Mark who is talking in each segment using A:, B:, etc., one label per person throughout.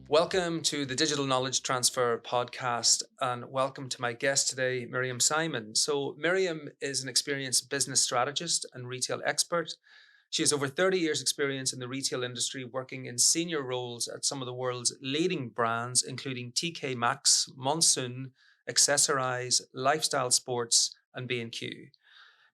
A: Welcome to the Digital Knowledge Transfer podcast, and welcome to my guest today, Miriam Simon. So, Miriam is an experienced business strategist and retail expert. She has over 30 years' experience in the retail industry, working in senior roles at some of the world's leading brands, including TK Maxx, Monsoon, Accessorize, Lifestyle Sports, and B&Q.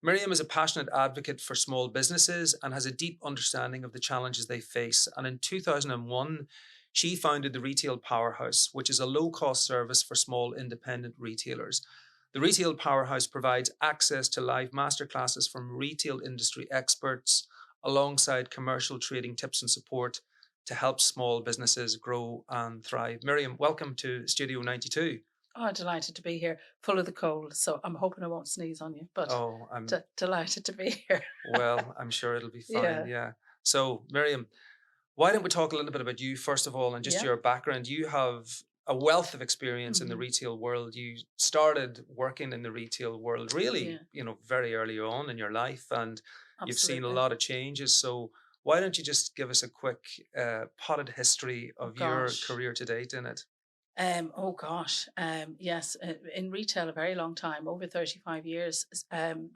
A: Miriam is a passionate advocate for small businesses and has a deep understanding of the challenges they face. And in 2001, she founded the Retail Powerhouse, which is a low cost service for small independent retailers. The Retail Powerhouse provides access to live masterclasses from retail industry experts alongside commercial trading tips and support to help small businesses grow and thrive. Miriam, welcome to Studio 92.
B: Oh, delighted to be here. Full of the cold, so I'm hoping I won't sneeze on you, but
A: Oh, I'm
B: delighted to be here.
A: well, I'm sure it'll be fine.
B: Yeah,
A: Yeah. So, Miriam, why don't we talk a little bit about you first of all and just
B: yeah,
A: your background? You have a wealth of experience in the
B: hmm
A: retail world. You started working in the retail world really,
B: yeah,
A: very early on in your life, and you've seen a
B: absolutely.
A: lot of changes. So, why don't you just give us a quick potted history
B: Oh
A: of your
B: gosh.
A: career to date in it?
B: Oh gosh. Yes, in retail a very long time, over 35 years.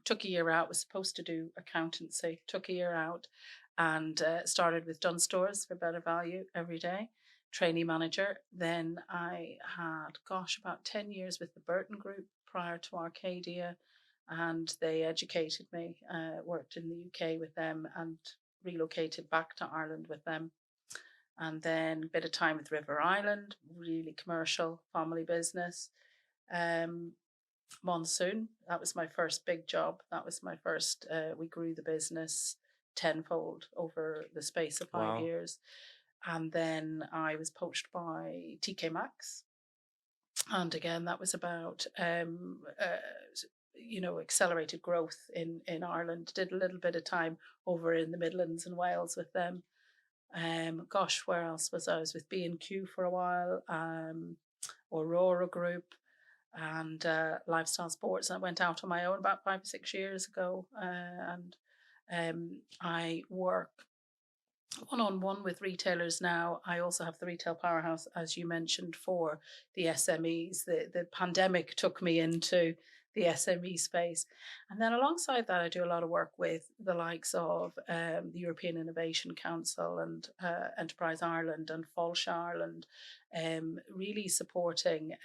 B: Took a year out, was supposed to do accountancy, took a year out and started with Dunn Stores for better value every day, trainee manager. Then I had, gosh, about 10 years with the Burton Group prior to Arcadia, and they educated me, worked in the UK with them and relocated back to Ireland with them, and then a bit of time with River Island, really commercial family business. Um, Monsoon, that was my first big job. That was my first. We grew the business tenfold over the space of five
A: Wow.
B: years, and then I was poached by TK Maxx, and again that was about accelerated growth in Ireland. Did a little bit of time over in the Midlands and Wales with them. Gosh, where else was I? I was with B&Q for a while, Aurora Group, and Lifestyle Sports. I went out on my own about 5 or 6 years ago, and I work one on one with retailers now. I also have the Retail Powerhouse, as you mentioned, for the SMEs. The pandemic took me into the SME space. And then alongside that, I do a lot of work with the likes of the European Innovation Council and Enterprise Ireland and Falsh Ireland, really supporting.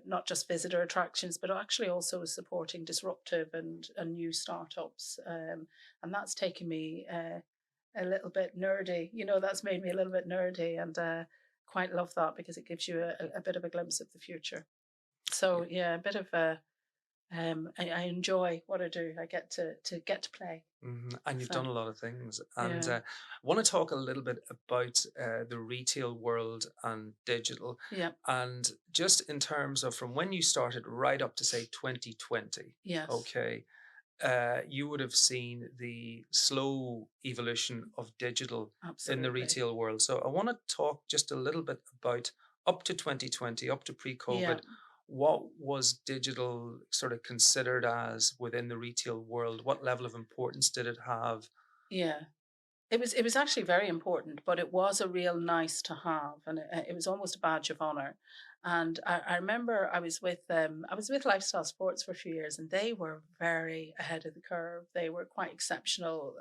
B: Not just visitor attractions, but actually also supporting disruptive and new startups. And that's taken me a little bit nerdy. That's made me a little bit nerdy, and quite love that because it gives you a bit of a glimpse of the future. So yeah, a bit of a I enjoy what I do. I get to get to play.
A: And you've
B: So
A: done a lot of things. And
B: yeah,
A: I want to talk a little bit about the retail world and digital.
B: yeah,
A: And just in terms of from when you started right up to say 2020,
B: yes,
A: okay, you would have seen the slow evolution of digital in the
B: absolutely.
A: retail world. So I want to talk just a little bit about up to 2020, up to
B: Yeah,
A: pre-COVID. What was digital sort of considered as within the retail world? What level of importance did it have?
B: yeah. It was actually very important, but it was a real nice to have, and it was almost a badge of honor. And I remember I was with Lifestyle Sports for a few years, and they were very ahead of the curve. They were quite exceptional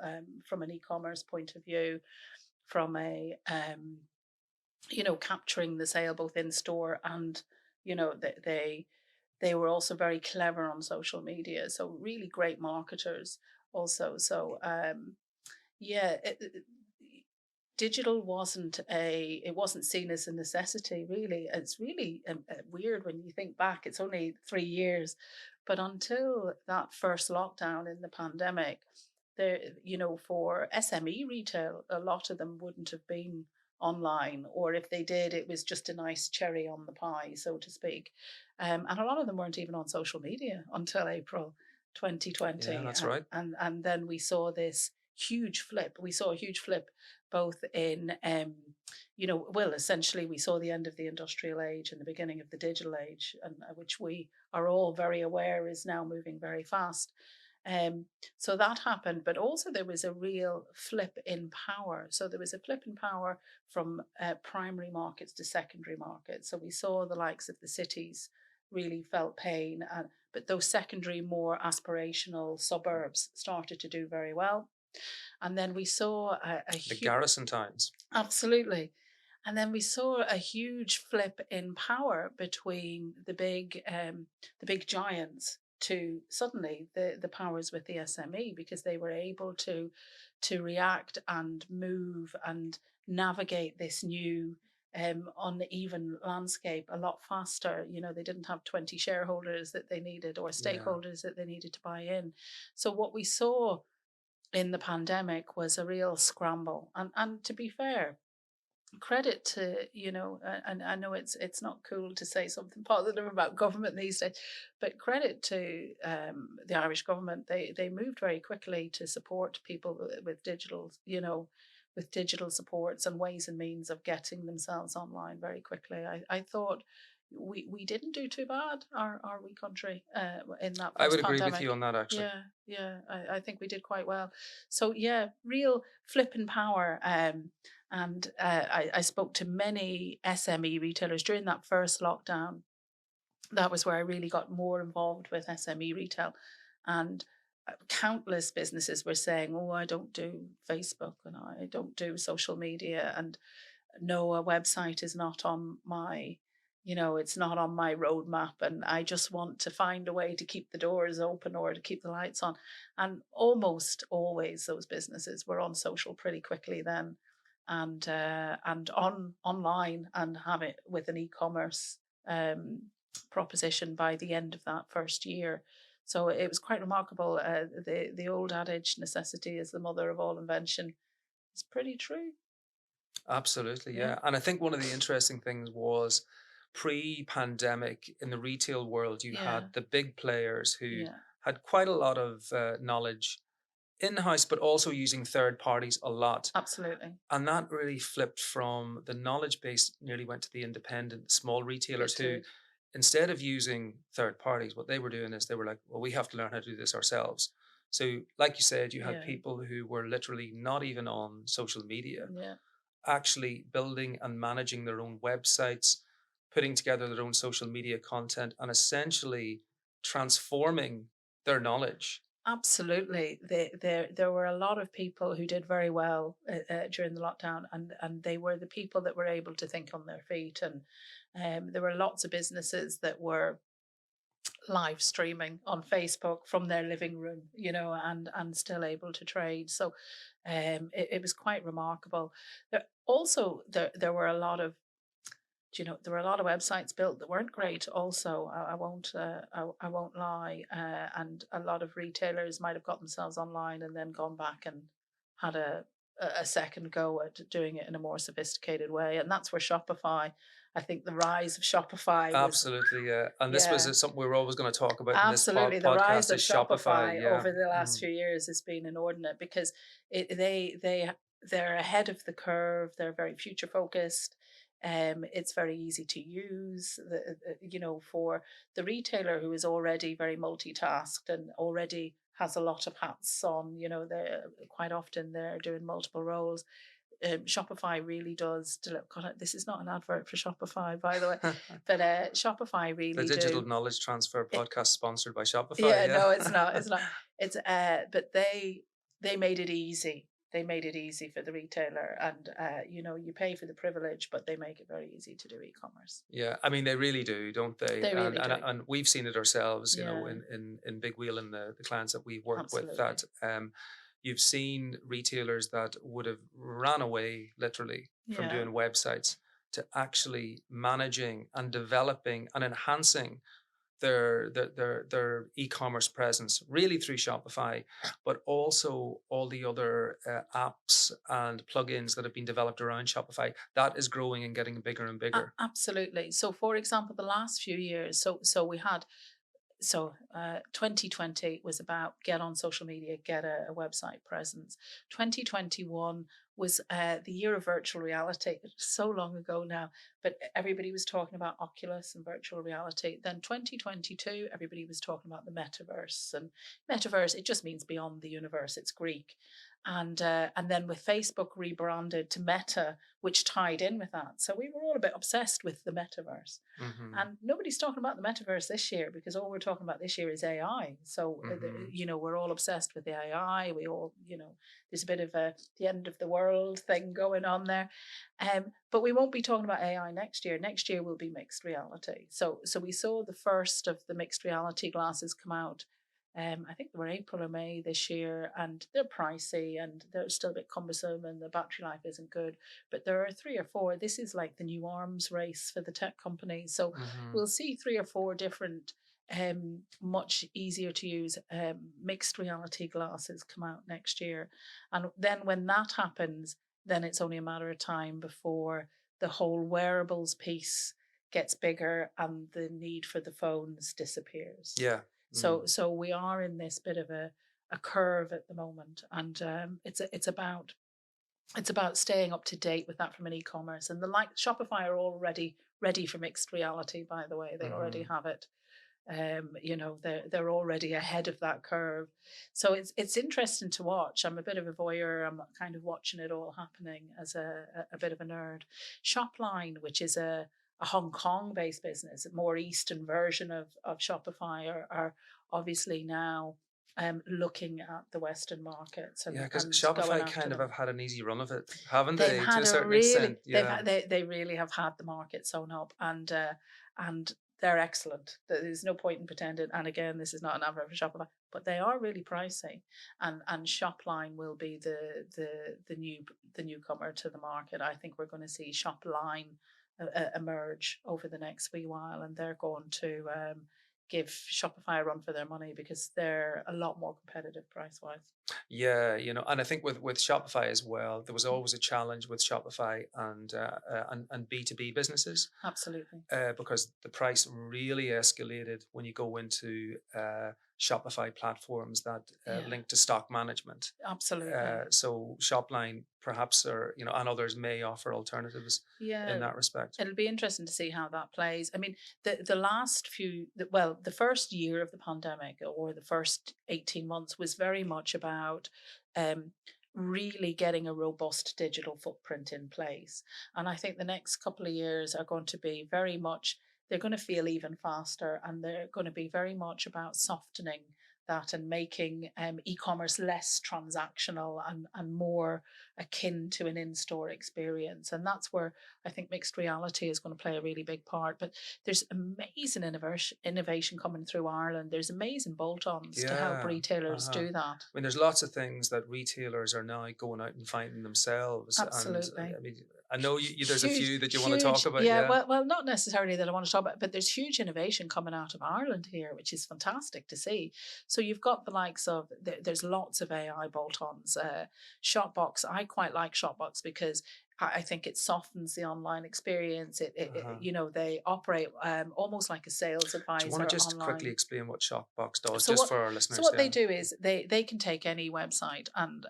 B: from an e-commerce point of view, from a capturing the sale both in store and they were also very clever on social media. So really great marketers also. So yeah, digital wasn't seen as a necessity really. It's really weird when you think back. It's only 3 years, but until that first lockdown in the pandemic, there, for SME retail, a lot of them wouldn't have been online, or if they did, it was just a nice cherry on the pie, so to speak. And a lot of them weren't even on social media until April
A: Yeah,
B: 2020,
A: that's
B: and
A: right.
B: and then we saw this huge flip. We saw a huge flip both in, well, essentially, we saw the end of the industrial age and the beginning of the digital age, and which we are all very aware is now moving very fast. Um, so that happened, but also there was a real flip in power. So there was a flip in power from primary markets to secondary markets. So we saw the likes of the cities really felt pain, but those secondary, more aspirational suburbs started to do very well. And then we saw a
A: The
B: huge,
A: garrison towns.
B: absolutely. And then we saw a huge flip in power between the big giants to suddenly the powers with the SME, because they were able to react and move and navigate this new uneven landscape a lot faster. You know, they didn't have 20 shareholders that they needed, or
A: Yeah.
B: stakeholders that they needed to buy in. So what we saw in the pandemic was a real scramble. And to be fair, credit to, and I know it's not cool to say something positive about government these days, but credit to the Irish government. They moved very quickly to support people with digital, with digital supports and ways and means of getting themselves online very quickly. I thought we didn't do too bad, our wee country, in that
A: I would
B: first
A: agree with
B: pandemic.
A: you on that, actually.
B: Yeah, yeah, I think we did quite well. So yeah, real flip in power. And I spoke to many SME retailers during that first lockdown. That was where I really got more involved with SME retail. And countless businesses were saying, "Oh, I don't do Facebook and I don't do social media. And no, a website is not on my, it's not on my roadmap. And I just want to find a way to keep the doors open or to keep the lights on." And almost always those businesses were on social pretty quickly then, and on online, and have it with an e-commerce um, proposition by the end of that first year. So it was quite remarkable. The old adage, "Necessity is the mother of all invention," is pretty true.
A: Absolutely,
B: Yeah.
A: yeah. And I think one of the interesting things was pre-pandemic in the retail world, you
B: Yeah.
A: had the big players who
B: Yeah.
A: had quite a lot of knowledge in-house, but also using third parties a lot.
B: Absolutely.
A: And that really flipped from the knowledge base, nearly went to the independent small retailers
B: It
A: who,
B: did.
A: instead of using third parties, what they were doing is they were like, well, we have to learn how to do this ourselves. So, like you said, you had
B: Yeah.
A: people who were literally not even on social media,
B: Yeah.
A: actually building and managing their own websites, putting together their own social media content, and essentially transforming their knowledge.
B: Absolutely. There were a lot of people who did very well during the lockdown, and they were the people that were able to think on their feet. And there were lots of businesses that were live streaming on Facebook from their living room, and still able to trade. So it was quite remarkable. There were a lot of, there were a lot of websites built that weren't great. Also, I won't lie, and a lot of retailers might have got themselves online and then gone back and had a second go at doing it in a more sophisticated way. And that's where Shopify, I think the rise of Shopify was,
A: Absolutely, yeah. And this was
B: yeah.
A: something we were always going to talk about in this
B: Absolutely, the rise
A: podcast
B: of
A: is Shopify.
B: Shopify
A: Yeah.
B: over the last
A: Mm.
B: few years has been inordinate, because they're ahead of the curve. They're very future focused. It's very easy to use. For the retailer who is already very multitasked and already has a lot of hats on. They're quite often they're doing multiple roles. Shopify really does deliver. God, this is not an advert for Shopify, by the way, but Shopify
A: The
B: really
A: Digital
B: do.
A: Knowledge Transfer
B: It,
A: podcast sponsored by Shopify.
B: yeah,
A: Yeah.
B: no, it's not. It's not. It's but they made it easy. They made it easy for the retailer, and you pay for the privilege, but they make it very easy to do e-commerce.
A: Yeah, I mean they really do, don't they?
B: They
A: And
B: really
A: and
B: do.
A: and we've seen it ourselves,
B: Yeah,
A: in Big Wheel and the clients that we work with. That
B: absolutely.
A: you've seen retailers that would have ran away literally from
B: Yeah,
A: doing websites to actually managing and developing and enhancing their e-commerce presence really through Shopify, but also all the other apps and plugins that have been developed around Shopify. That is growing and getting bigger and bigger.
B: absolutely. So, for example, the last few years, so we had 2020 was about get on social media, get a website presence. 2021 was the year of virtual reality. It's so long ago now, but everybody was talking about Oculus and virtual reality. Then 2022, everybody was talking about the metaverse. And metaverse, it just means beyond the universe. It's Greek. And then with Facebook rebranded to Meta, which tied in with that. So we were all a bit obsessed with the metaverse.
A: Hmm.
B: And nobody's talking about the metaverse this year because all we're talking about this year is AI. So,
A: Hmm.
B: we're all obsessed with the AI. We all, there's a bit of the end of the world thing going on there. But we won't be talking about AI next year. Next year will be mixed reality. So we saw the first of the mixed reality glasses come out. I think they were April or May this year, and they're pricey and they're still a bit cumbersome, and the battery life isn't good. But there are three or four. This is like the new arms race for the tech companies. So
A: Hmm.
B: we'll see three or four different, much easier to use mixed reality glasses come out next year. And then when that happens, then it's only a matter of time before the whole wearables piece gets bigger and the need for the phones disappears.
A: Yeah.
B: So
A: Mm.
B: so we are in this bit of a curve at the moment, and it's about staying up to date with that from an e-commerce. And the like Shopify are already ready for mixed reality, by the way. They already
A: Hmm.
B: have it. They're already ahead of that curve. So it's interesting to watch. I'm a bit of a voyeur. I'm kind of watching it all happening as a bit of a nerd. Shopline, which is a Hong Kong based business, a more Eastern version of Shopify, are obviously now looking at the Western markets
A: Yeah, because
B: and going
A: Shopify
B: after
A: kind of
B: them.
A: have had an easy run of it, haven't
B: They've
A: they? To
B: had
A: a
B: a
A: certain
B: really
A: extent. Yeah.
B: they really have had the market sewn up, and they're excellent. There's no point in pretending. And again, this is not an advert for Shopify, but they are really pricey. And Shopline will be the newcomer to the market. I think we're going to see Shopline emerge over the next wee while, and they're going to give Shopify a run for their money because they're a lot more competitive price wise.
A: Yeah, and I think with Shopify as well, there was always a challenge with Shopify and B2B businesses,
B: Absolutely.
A: because the price really escalated when you go into Shopify platforms that
B: Yeah,
A: link to stock management.
B: absolutely.
A: So Shopline perhaps, or and others may offer alternatives in
B: Yeah,
A: that respect.
B: it'll be interesting to see how that plays. I mean, the last well, the first year of the pandemic or the first 18 months was very much about um, really getting a robust digital footprint in place. And I think the next couple of years are going to be very much, they're going to feel even faster, and they're going to be very much about softening that and making e-commerce less transactional and more akin to an in-store experience. And that's where I think mixed reality is going to play a really big part. But there's amazing innovation coming through Ireland. There's amazing bolt-ons to help
A: Yeah.
B: retailers
A: Uh-huh.
B: do that.
A: I mean, there's lots of things that retailers are now going out and finding themselves, and
B: Absolutely.
A: I mean, I know there's a
B: Huge,
A: few that you want to talk
B: huge,
A: about.
B: yeah.
A: Yeah.
B: Well, not necessarily that I want to talk about, but there's huge innovation coming out of Ireland here, which is fantastic to see. So you've got the likes of there's lots of AI bolt-ons. Shopbox, I quite like Shopbox because I think it softens the online experience.
A: Uh-huh.
B: They operate almost like a sales
A: Do you want to
B: advisor
A: just quickly
B: online.
A: explain what Shopbox does,
B: So
A: just
B: what
A: for our
B: so
A: listeners?
B: what they
A: Yeah.
B: do is they can take any website and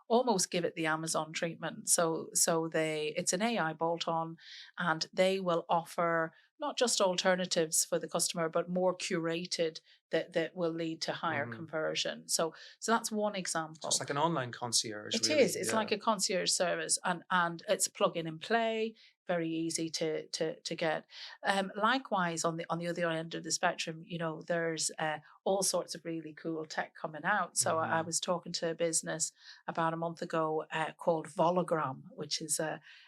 B: almost give it the Amazon treatment. So it's an AI bolt on, and they will offer not just alternatives for the customer, but more curated that will lead to higher
A: Hmm.
B: conversion. So that's one
A: So it's
B: example.
A: like an online concierge,
B: It is.
A: really.
B: It's
A: Yeah.
B: like a concierge service, and it's plug in and play. Very easy to get. Likewise, on the other end of the spectrum, there's all sorts of really cool tech coming out. So I
A: Hmm.
B: was talking to a business about a month ago called Vologram, which is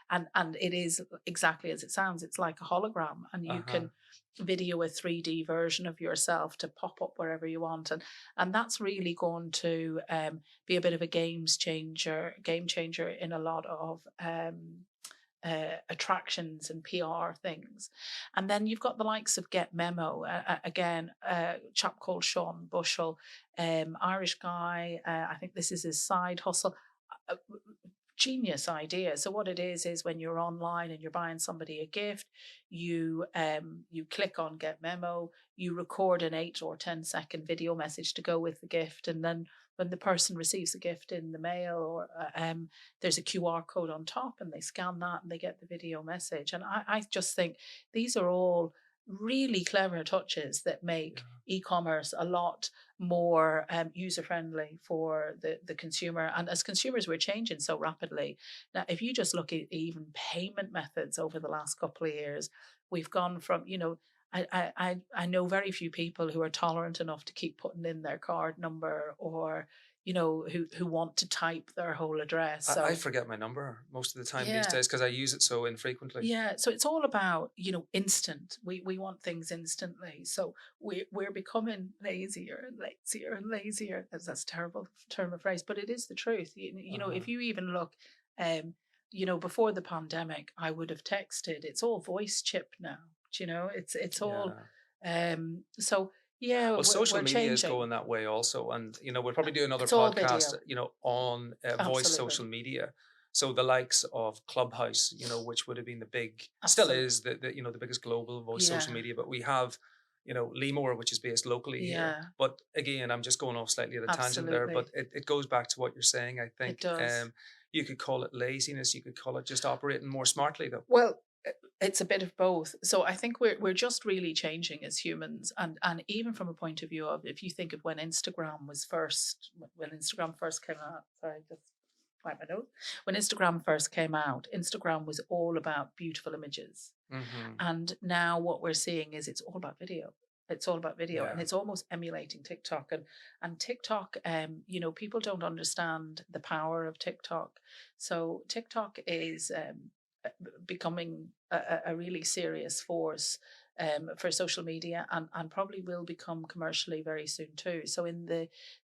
B: and it is exactly as it sounds. It's like a hologram, and you
A: Uh-huh.
B: can video a 3D version of yourself to pop up wherever you want, and that's really going to be a bit of a game changer in a lot of attractions and PR things. And then you've got the likes of Get Memo, again, a chap called Sean Bushell, Irish guy. I think this is his side hustle. Uh, Genius idea. So what it is when you're online and you're buying somebody a gift, you click on Get Memo, you record an 8 or 10 second video message to go with the gift, and then when the person receives a gift in the mail, or there's a QR code on top, and they scan that and they get the video message. And I just think these are all really clever touches that
A: Yeah.
B: make e-commerce a lot more user friendly for the consumer. And as consumers, we're changing so rapidly. Now, if you just look at even payment methods over the last couple of years, we've gone from, I know very few people who are tolerant enough to keep putting in their card number, or who want to type their whole address.
A: I
B: So
A: forget my number most of the time these
B: yeah,
A: days because I use it so infrequently.
B: yeah. So it's all about, instant. We want things instantly. So we're becoming lazier and lazier and lazier. That's a terrible term of phrase, but it is the truth.
A: Uh-huh.
B: If you even look, um, before the pandemic, I would have texted. It's all voice chip now. It's all,
A: Yeah.
B: so yeah,
A: Well, social
B: we're
A: media is
B: changing.
A: going that way also, and we'll probably do another
B: It's all
A: podcast,
B: video.
A: on voice
B: Absolutely.
A: social media. So the likes of Clubhouse, which would have been the big, still
B: Absolutely.
A: is the biggest global voice social
B: Yeah.
A: media, but we have, Lemore, which is based locally here.
B: Yeah.
A: But again, I'm just going off slightly at a tangent there, but
B: Absolutely.
A: it goes back to what you're saying. I
B: It
A: think
B: does.
A: you could call it laziness, you could call it just operating more smartly, though.
B: Well, it's a bit of both. So I think we're just really changing as humans, and even from a point of view of, if you think of when Instagram first came out. Sorry, just find my note. When Instagram first came out, Instagram was all about beautiful images,
A: Hmm.
B: and now what we're seeing is it's all about video. It's all about video, and
A: Yeah.
B: it's almost emulating TikTok. And TikTok, people don't understand the power of TikTok. So TikTok is becoming a really serious force for social media, and probably will become commercially very soon too. So in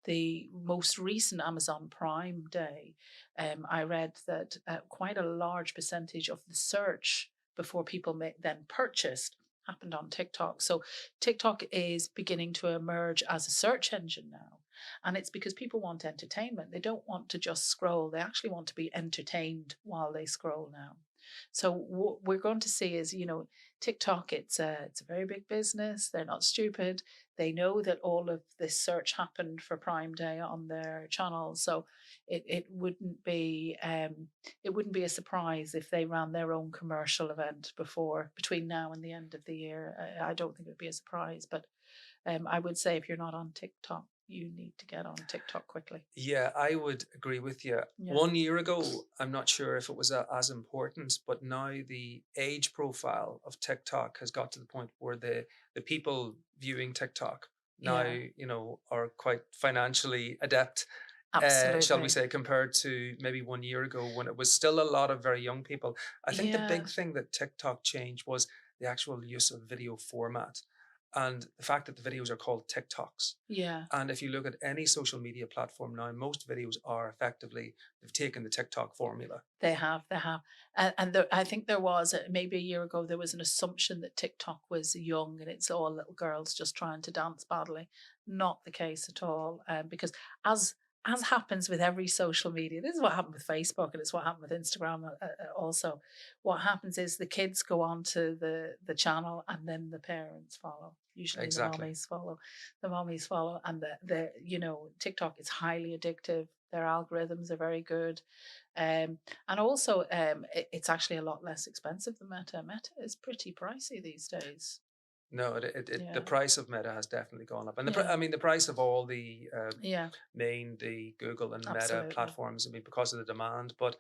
B: the most recent Amazon Prime Day, I read that quite a large percentage of the search before people then purchased happened on TikTok. So TikTok is beginning to emerge as a search engine now. And it's because people want entertainment. They don't want to just scroll. They actually want to be entertained while they scroll now. So what we're going to see is, TikTok. It's a very big business. They're not stupid. They know that all of this search happened for Prime Day on their channel. So it wouldn't be a surprise if they ran their own commercial event between now and the end of the year. I don't think it would be a surprise, but I would say if you're not on TikTok, you need to get on TikTok quickly.
A: Yeah, I would agree with you.
B: Yeah.
A: 1 year ago, I'm not sure if it was as important, but now the age profile of TikTok has got to the point where the people viewing TikTok now,
B: Yeah.
A: are quite financially adept, shall we
B: Absolutely.
A: say, compared to maybe 1 year ago when it was still a lot of very young people. I think the
B: Yeah.
A: big thing that TikTok changed was the actual use of video format and the fact that the videos are called TikToks.
B: Yeah.
A: And if you look at any social media platform now, most videos are effectively, they've taken the TikTok formula.
B: They have, and I think there was maybe a year ago there was an assumption that TikTok was young and it's all little girls just trying to dance badly. Not the case at all, because as as happens with every social media, this is what happened with Facebook and it's what happened with Instagram also. What happens is the kids go on to the channel and then the parents follow. Usually the
A: Exactly.
B: mommies follow. The mommies follow, and TikTok is highly addictive. Their algorithms are very good. And also, it's actually a lot less expensive than Meta. Meta is pretty pricey these days.
A: No, the
B: Yeah,
A: price of Meta has definitely gone up, and
B: yeah,
A: I mean the price of all the
B: yeah,
A: the Google and Meta
B: absolutely.
A: platforms. I mean because of the demand, but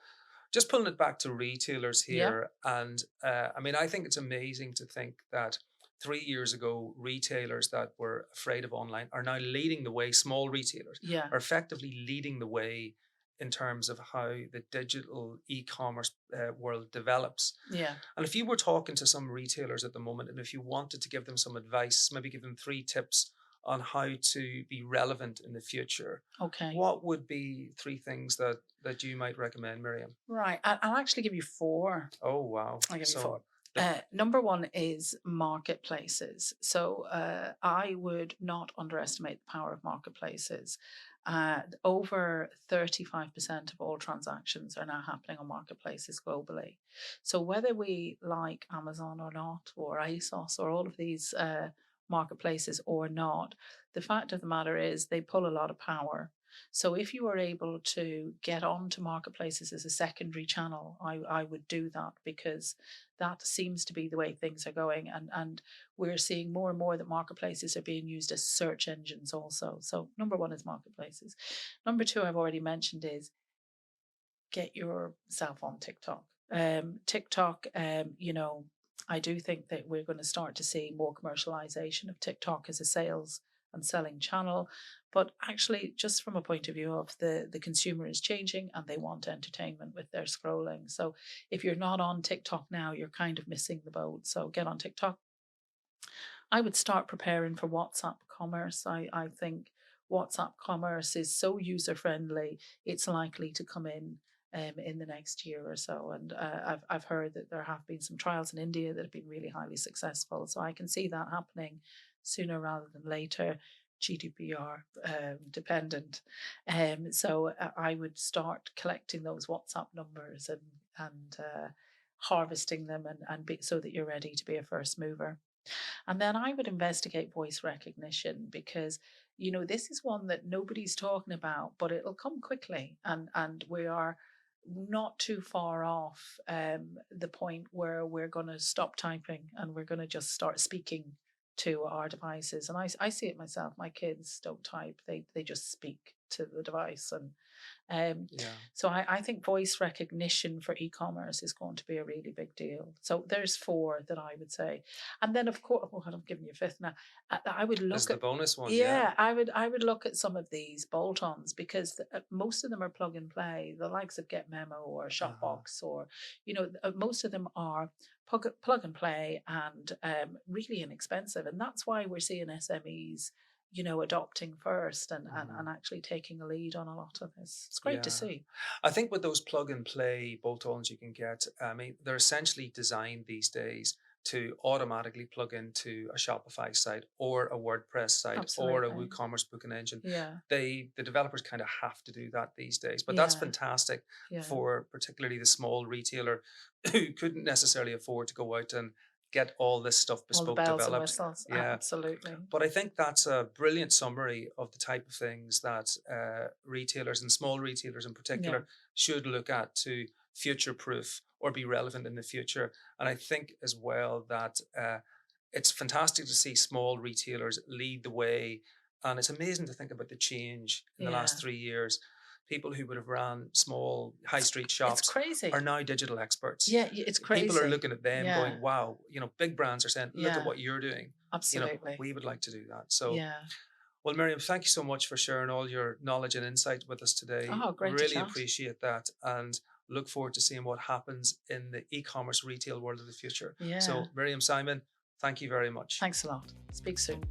A: just pulling it back to retailers
B: Yeah,
A: here, and I mean I think it's amazing to think that 3 years ago retailers that were afraid of online are now leading the way. Small retailers
B: yeah,
A: are effectively leading the way in terms of how the digital e-commerce world develops.
B: yeah.
A: And if you were talking to some retailers at the moment, and if you wanted to give them some advice, maybe give them 3 tips on how to be relevant in the future,
B: Okay,
A: what would be 3 things that you might recommend, Miriam?
B: right. I'll actually give you four.
A: Oh wow!
B: I'll give you
A: So
B: four.
A: the
B: Number one is marketplaces. So I would not underestimate the power of marketplaces. Over 35% of all transactions are now happening on marketplaces globally. So whether we like Amazon or not, or ASOS, or all of these marketplaces or not, the fact of the matter is they pull a lot of power. So if you are able to get onto marketplaces as a secondary channel, I would do that, because that seems to be the way things are going. And we're seeing more and more that marketplaces are being used as search engines also. So number one is marketplaces. Number two, I've already mentioned, is get yourself on TikTok. TikTok, I do think that we're going to start to see more commercialization of TikTok as a sales and selling channel. But actually, just from a point of view of the consumer is changing and they want entertainment with their scrolling. So if you're not on TikTok now, you're kind of missing the boat. So get on TikTok. I would start preparing for WhatsApp commerce. I think WhatsApp commerce is so user friendly, it's likely to come in the next year or so. And I've heard that there have been some trials in India that have been really highly successful. So I can see that happening sooner rather than later, GDPR dependent. So I would start collecting those WhatsApp numbers and harvesting them so that you're ready to be a first mover. And then I would investigate voice recognition, because this is one that nobody's talking about, but it'll come quickly, and we are not too far off the point where we're going to stop typing and we're going to just start speaking to our devices. And I see it myself. My kids don't type; they just speak to the device. And
A: Yeah.
B: so I think voice recognition for e-commerce is going to be a really big deal. So there's four that I would say. And then of course, oh, I'm giving you a fifth now. I would
A: This is
B: look
A: the
B: at,
A: bonus one. Yeah.
B: yeah, I would look at some of these bolt-ons, because most of them are plug and play, the likes of Get Memo or
A: Uh-huh.
B: Shopbox, or most of them are plug and play, and really inexpensive. And that's why we're seeing SMEs adopting first, and
A: Mhm.
B: actually taking a lead on a lot of this. It's great to
A: Yeah.
B: see.
A: I think with those plug and play bolt-ons you can get, I mean, they're essentially designed these days to automatically plug into a Shopify site or a WordPress site or a
B: Absolutely.
A: WooCommerce booking engine.
B: Yeah.
A: The developers kind of have to do that these days, but that's
B: Yeah.
A: fantastic
B: Yeah.
A: for particularly the small retailer who couldn't necessarily afford to go out and get all this stuff
B: All the
A: bespoke
B: bells and
A: developed.
B: whistles.
A: Yeah,
B: Absolutely.
A: but I think that's a brilliant summary of the type of things that retailers and small retailers in
B: Yeah.
A: particular should look at to future proof or be relevant in the future. And I think as well that it's fantastic to see small retailers lead the way. And it's amazing to think about the change in the
B: Yeah.
A: last 3 years. People who would have ran small high street
B: It's
A: shops are
B: crazy.
A: now digital experts.
B: Yeah. It's
A: People are
B: crazy.
A: looking at them
B: Yeah.
A: going, wow, big brands are saying, look at
B: Yeah.
A: what you're doing.
B: Absolutely.
A: We would like to do that. So,
B: Yeah.
A: well, Miriam, thank you so much for sharing all your knowledge and insight with us today.
B: Oh, great to
A: Really
B: chat.
A: appreciate that and look forward to seeing what happens in the e-commerce retail world of the future.
B: Yeah.
A: So, Miriam Simon, thank you very much.
B: Thanks a lot. Speak soon.